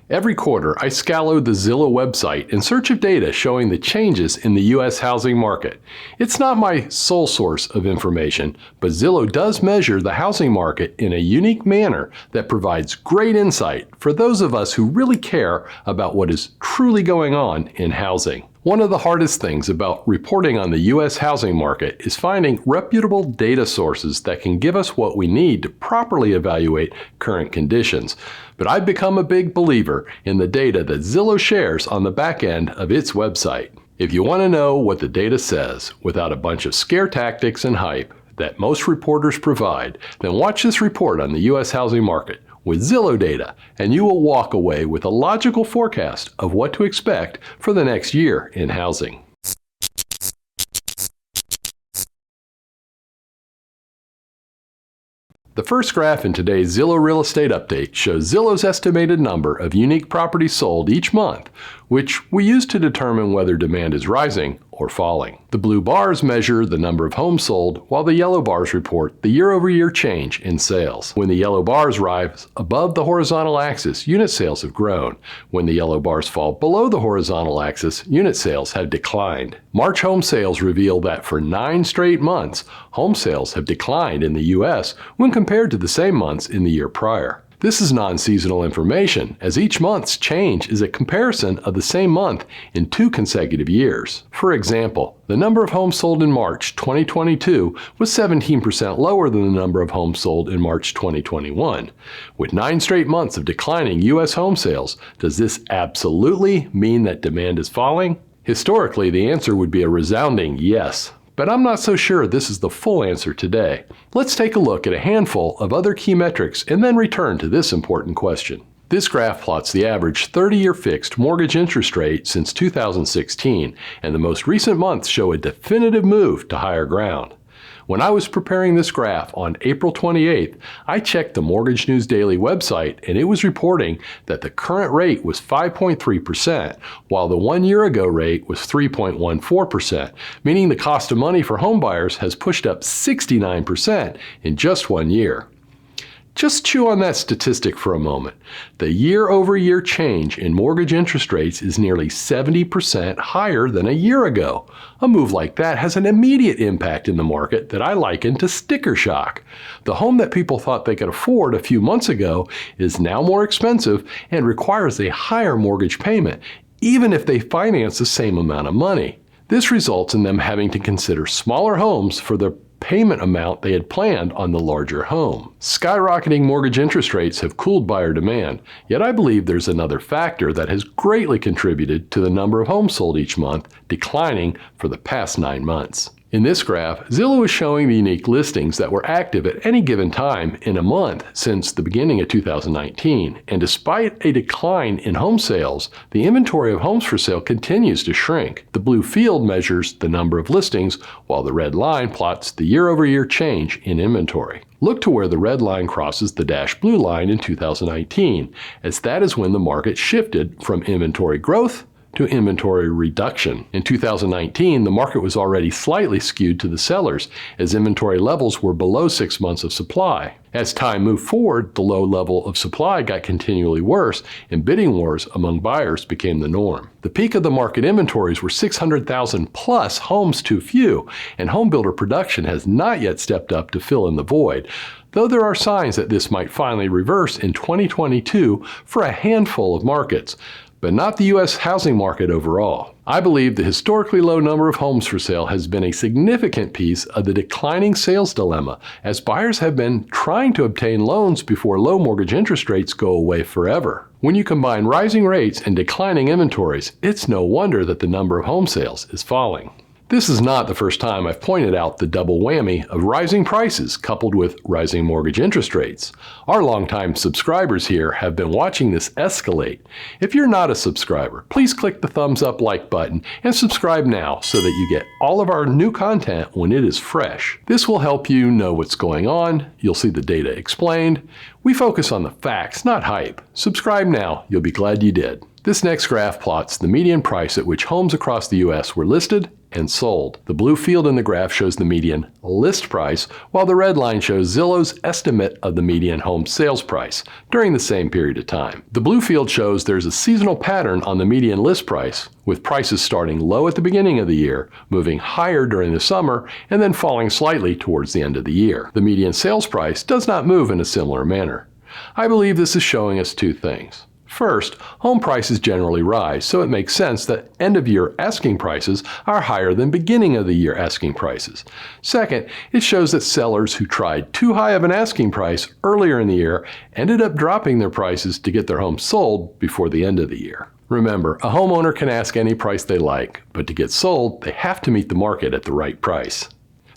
Every quarter, I scour the Zillow website in search of data showing the changes in the U.S. housing market. It's not my sole source of information, but Zillow does measure the housing market in a unique manner that provides great insight for those of us who really care about what is truly going on in housing. One of the hardest things about reporting on the U.S. housing market is finding reputable data sources that can give us what we need to properly evaluate current conditions. But I've become a big believer in the data that Zillow shares on the back end of its website. If you want to know what the data says without a bunch of scare tactics and hype that most reporters provide, then watch this report on the U.S. housing market with Zillow data, and you will walk away with a logical forecast of what to expect for the next year in housing. The first graph in today's Zillow Real Estate Update shows Zillow's estimated number of unique properties sold each month, which we use to determine whether demand is rising or falling. The blue bars measure the number of homes sold, while the yellow bars report the year-over-year change in sales. When the yellow bars rise above the horizontal axis, unit sales have grown. When the yellow bars fall below the horizontal axis, unit sales have declined. March home sales reveal that for 9 straight months, home sales have declined in the U.S. when compared to the same months in the year prior. This is non-seasonal information, as each month's change is a comparison of the same month in 2 consecutive years. For example, the number of homes sold in March 2022 was 17% lower than the number of homes sold in March 2021. With 9 straight months of declining U.S. home sales, does this absolutely mean that demand is falling? Historically, the answer would be a resounding yes. But I'm not so sure this is the full answer today. Let's take a look at a handful of other key metrics and then return to this important question. This graph plots the average 30-year fixed mortgage interest rate since 2016, and the most recent months show a definitive move to higher ground. When I was preparing this graph on April 28th, I checked the Mortgage News Daily website, and it was reporting that the current rate was 5.3%, while the 1 year ago rate was 3.14%, meaning the cost of money for homebuyers has pushed up 69% in just 1 year. Just chew on that statistic for a moment. The year-over-year change in mortgage interest rates is nearly 70% higher than a year ago. A move like that has an immediate impact in the market that I liken to sticker shock. The home that people thought they could afford a few months ago is now more expensive and requires a higher mortgage payment, even if they finance the same amount of money. This results in them having to consider smaller homes for the payment amount they had planned on the larger home. Skyrocketing mortgage interest rates have cooled buyer demand, yet I believe there's another factor that has greatly contributed to the number of homes sold each month declining for the past 9 months. In this graph, Zillow is showing the unique listings that were active at any given time in a month since the beginning of 2019, and despite a decline in home sales, the inventory of homes for sale continues to shrink. The blue field measures the number of listings, while the red line plots the year-over-year change in inventory. Look to where the red line crosses the dashed blue line in 2019, as that is when the market shifted from inventory growth to inventory reduction. In 2019, the market was already slightly skewed to the sellers, as inventory levels were below 6 months of supply. As time moved forward, the low level of supply got continually worse, and bidding wars among buyers became the norm. The peak of the market inventories were 600,000 plus homes too few, and home builder production has not yet stepped up to fill in the void, though there are signs that this might finally reverse in 2022 for a handful of markets, but not the U.S. housing market overall. I believe the historically low number of homes for sale has been a significant piece of the declining sales dilemma, as buyers have been trying to obtain loans before low mortgage interest rates go away forever. When you combine rising rates and declining inventories, it's no wonder that the number of home sales is falling. This is not the first time I've pointed out the double whammy of rising prices coupled with rising mortgage interest rates. Our longtime subscribers here have been watching this escalate. If you're not a subscriber, please click the thumbs up like button and subscribe now so that you get all of our new content when it is fresh. This will help you know what's going on. You'll see the data explained. We focus on the facts, not hype. Subscribe now. You'll be glad you did. This next graph plots the median price at which homes across the U.S. were listed and sold. The blue field in the graph shows the median list price, while the red line shows Zillow's estimate of the median home sales price during the same period of time. The blue field shows there's a seasonal pattern on the median list price, with prices starting low at the beginning of the year, moving higher during the summer, and then falling slightly towards the end of the year. The median sales price does not move in a similar manner. I believe this is showing us two things. First, home prices generally rise, so it makes sense that end-of-year asking prices are higher than beginning-of-the-year asking prices. Second, it shows that sellers who tried too high of an asking price earlier in the year ended up dropping their prices to get their home sold before the end of the year. Remember, a homeowner can ask any price they like, but to get sold, they have to meet the market at the right price.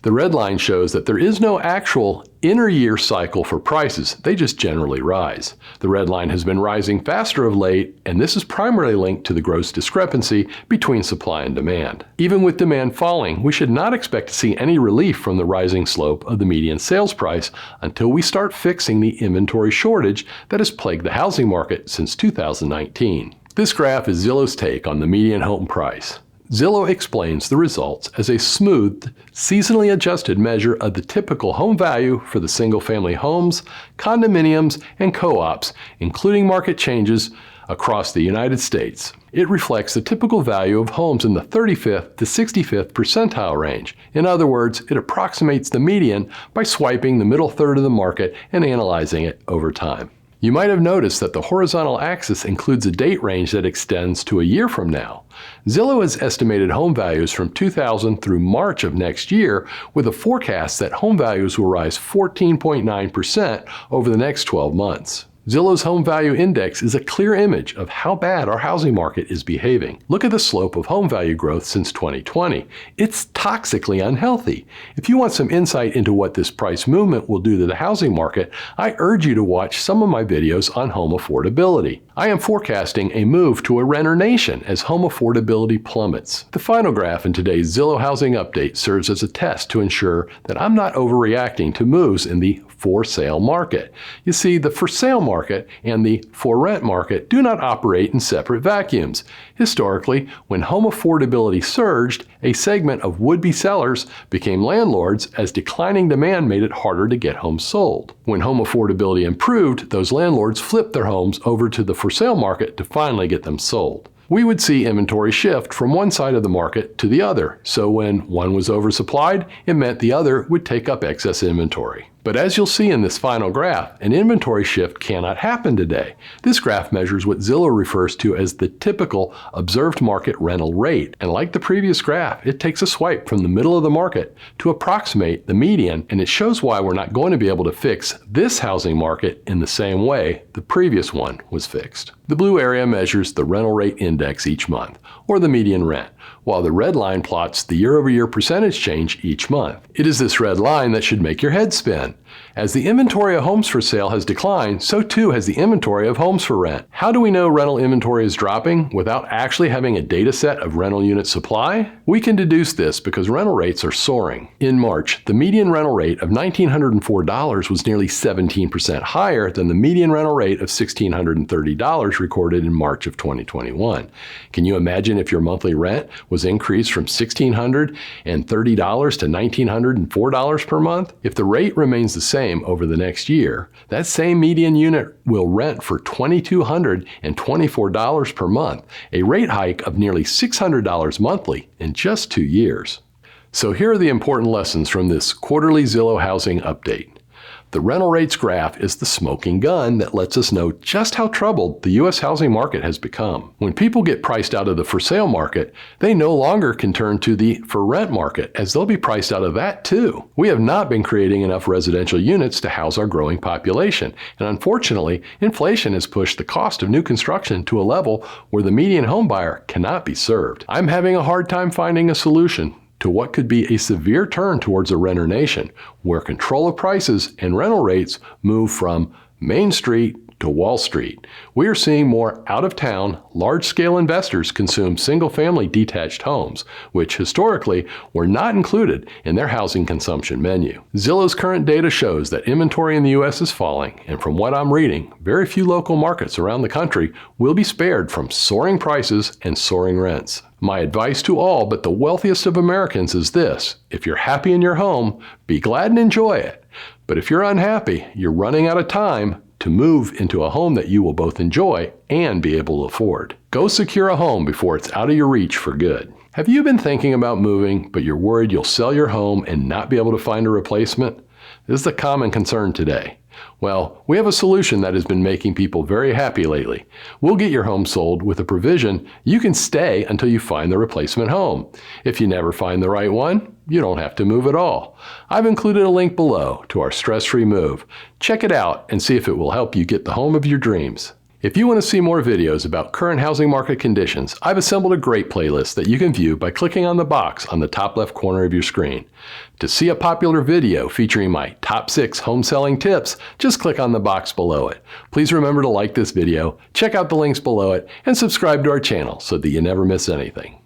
The red line shows that there is no actual inter-year cycle for prices, they just generally rise. The red line has been rising faster of late, and this is primarily linked to the gross discrepancy between supply and demand. Even with demand falling, we should not expect to see any relief from the rising slope of the median sales price until we start fixing the inventory shortage that has plagued the housing market since 2019. This graph is Zillow's take on the median home price. Zillow explains the results as a smoothed, seasonally adjusted measure of the typical home value for the single-family homes, condominiums, and co-ops, including market changes across the United States. It reflects the typical value of homes in the 35th to 65th percentile range. In other words, it approximates the median by swiping the middle third of the market and analyzing it over time. You might have noticed that the horizontal axis includes a date range that extends to a year from now. Zillow has estimated home values from 2000 through March of next year, with a forecast that home values will rise 14.9% over the next 12 months. Zillow's Home Value Index is a clear image of how bad our housing market is behaving. Look at the slope of home value growth since 2020. It's toxically unhealthy. If you want some insight into what this price movement will do to the housing market, I urge you to watch some of my videos on home affordability. I am forecasting a move to a renter nation as home affordability plummets. The final graph in today's Zillow Housing Update serves as a test to ensure that I'm not overreacting to moves in the for sale market. You see, the for sale market and the for rent market do not operate in separate vacuums. Historically, when home affordability surged, a segment of would-be sellers became landlords as declining demand made it harder to get homes sold. When home affordability improved, those landlords flipped their homes over to the for sale market to finally get them sold. We would see inventory shift from one side of the market to the other, so when one was oversupplied, it meant the other would take up excess inventory. But as you'll see in this final graph, an inventory shift cannot happen today. This graph measures what Zillow refers to as the typical observed market rental rate. And like the previous graph, it takes a swipe from the middle of the market to approximate the median, and it shows why we're not going to be able to fix this housing market in the same way the previous one was fixed. The blue area measures the rental rate index each month, or the median rent, while the red line plots the year-over-year percentage change each month. It is this red line that should make your head spin. As the inventory of homes for sale has declined, so too has the inventory of homes for rent. How do we know rental inventory is dropping without actually having a data set of rental unit supply? We can deduce this because rental rates are soaring. In March, the median rental rate of $1,904 was nearly 17% higher than the median rental rate of $1,630 recorded in March of 2021. Can you imagine if your monthly rent was increased from $1,630 to $1,904 per month? If the rate remains the same over the next year, that same median unit will rent for $2,224 per month, a rate hike of nearly $600 monthly in just 2 years. So here are the important lessons from this quarterly Zillow housing update. The rental rates graph is the smoking gun that lets us know just how troubled the U.S. housing market has become. When people get priced out of the for sale market, they no longer can turn to the for rent market, as they'll be priced out of that too. We have not been creating enough residential units to house our growing population, and unfortunately, inflation has pushed the cost of new construction to a level where the median home buyer cannot be served. I'm having a hard time finding a solution to what could be a severe turn towards a renter nation, where control of prices and rental rates move from Main Street to Wall Street. We are seeing more out-of-town, large-scale investors consume single-family detached homes, which historically were not included in their housing consumption menu. Zillow's current data shows that inventory in the U.S. is falling, and from what I'm reading, very few local markets around the country will be spared from soaring prices and soaring rents. My advice to all but the wealthiest of Americans is this: if you're happy in your home, be glad and enjoy it. But if you're unhappy, you're running out of time to move into a home that you will both enjoy and be able to afford. Go secure a home before it's out of your reach for good. Have you been thinking about moving, but you're worried you'll sell your home and not be able to find a replacement? This is a common concern today. Well, we have a solution that has been making people very happy lately. We'll get your home sold with a provision you can stay until you find the replacement home. If you never find the right one, you don't have to move at all. I've included a link below to our stress-free move. Check it out and see if it will help you get the home of your dreams. If you want to see more videos about current housing market conditions, I've assembled a great playlist that you can view by clicking on the box on the top left corner of your screen. To see a popular video featuring my top 6 home selling tips, just click on the box below it. Please remember to like this video, check out the links below it, and subscribe to our channel so that you never miss anything.